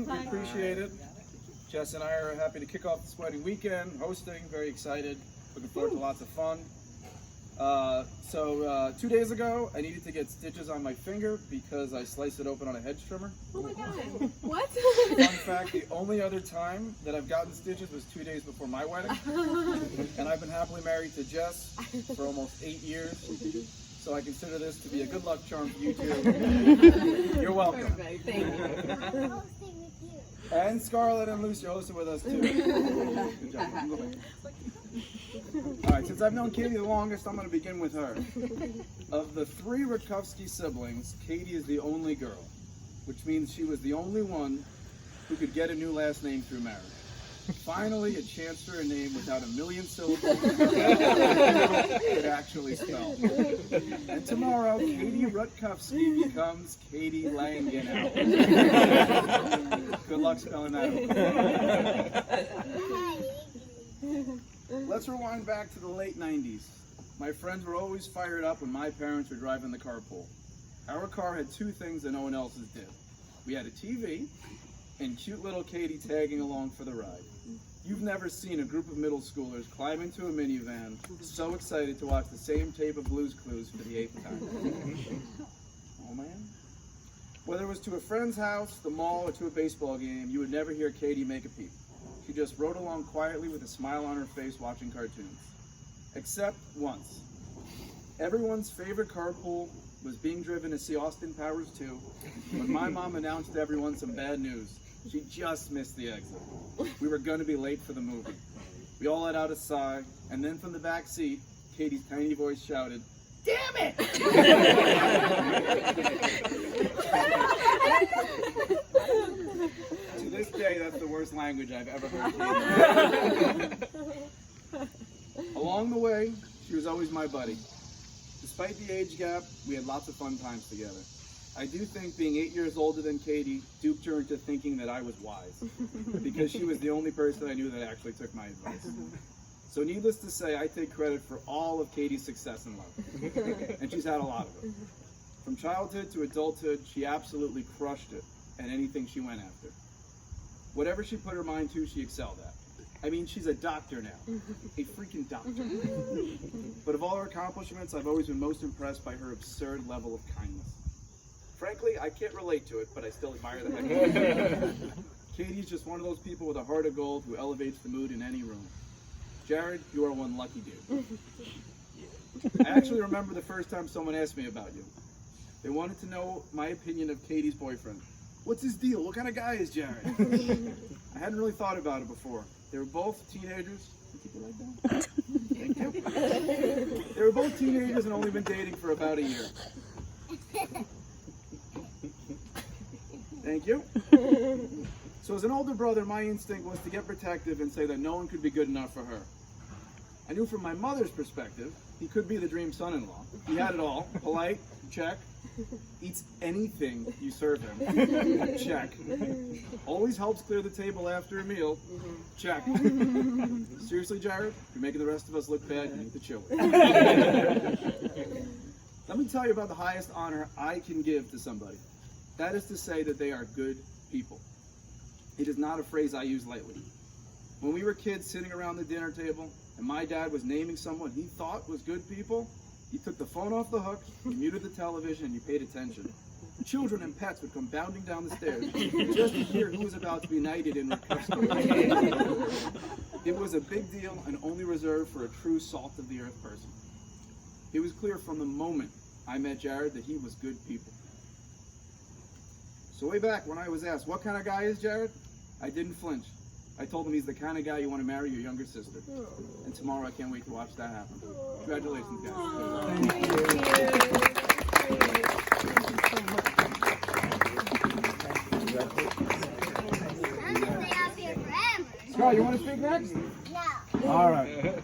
We appreciate it. Jess and I are happy to kick off this wedding weekend, hosting, very excited, looking forward to lots of fun. 2 days ago, I needed to get stitches on my finger because I sliced it open on a hedge trimmer. Oh my god. What? Fun fact, the only other time that I've gotten stitches was 2 days before my wedding. And I've been happily married to Jess for almost 8 years. So I consider this to be a good luck charm for you two. You're welcome. Perfect. Thank you. And Scarlett and Lucy are hosting with us too. Good job. Alright, since I've known Katie the longest, I'm going to begin with her. Of the 3 Rakowski siblings, Katie is the only girl, which means she was the only one who could get a new last name through marriage. Finally, a chance for a name without a million syllables could actually spell. And tomorrow, Katie Rutkowski becomes Katie Langenau. Good luck spelling that. Let's rewind back to the late 90s. My friends were always fired up when my parents were driving the carpool. Our car had 2 things that no one else's did. We had a TV and cute little Katie tagging along for the ride. You've never seen a group of middle schoolers climb into a minivan so excited to watch the same tape of Blue's Clues for the 8th time. Oh man. Whether it was to a friend's house, the mall, or to a baseball game, you would never hear Katie make a peep. She just rode along quietly with a smile on her face watching cartoons. Except once. Everyone's favorite carpool was being driven to see Austin Powers 2 when my mom announced to everyone some bad news. She just missed the exit. We were going to be late for the movie. We all let out a sigh, and then from the back seat, Katie's tiny voice shouted, "Damn it!" To this day, that's the worst language I've ever heard. Along the way, she was always my buddy. Despite the age gap, we had lots of fun times together. I do think being 8 years older than Katie duped her into thinking that I was wise, because she was the only person I knew that actually took my advice. So needless to say, I take credit for all of Katie's success in life, and she's had a lot of it. From childhood to adulthood, she absolutely crushed it at anything she went after. Whatever she put her mind to, she excelled at. I mean, she's a doctor now, a freaking doctor. But of all her accomplishments, I've always been most impressed by her absurd level of kindness. Frankly, I can't relate to it, but I still admire the heck out of her. Katie's just one of those people with a heart of gold who elevates the mood in any room. Jared, you are one lucky dude. I actually remember the first time someone asked me about you. They wanted to know my opinion of Katie's boyfriend. What's his deal? What kind of guy is Jared? I hadn't really thought about it before. They were both teenagers. Keep it like that. Thank you. They were both teenagers and only been dating for about a year. Thank you. So as an older brother, my instinct was to get protective and say that no one could be good enough for her. I knew from my mother's perspective, he could be the dream son-in-law. He had it all. Polite, check. Eats anything you serve him, check. Always helps clear the table after a meal, check. Seriously, Jared, you're making the rest of us look bad. You need to chill. Let me tell you about the highest honor I can give to somebody. That is to say that they are good people. It is not a phrase I use lightly. When we were kids sitting around the dinner table and my dad was naming someone he thought was good people, you took the phone off the hook, you muted the television, and you paid attention. Children and pets would come bounding down the stairs just to hear who was about to be knighted in Rehearsal. It was a big deal and only reserved for a true salt-of-the-earth person. It was clear from the moment I met Jared that he was good people. So way back when I was asked, what kind of guy is Jared? I didn't flinch. I told him he's the kind of guy you want to marry your younger sister. And tomorrow I can't wait to watch that happen. Congratulations, guys. Thank Scott, you want to speak next? No. All right.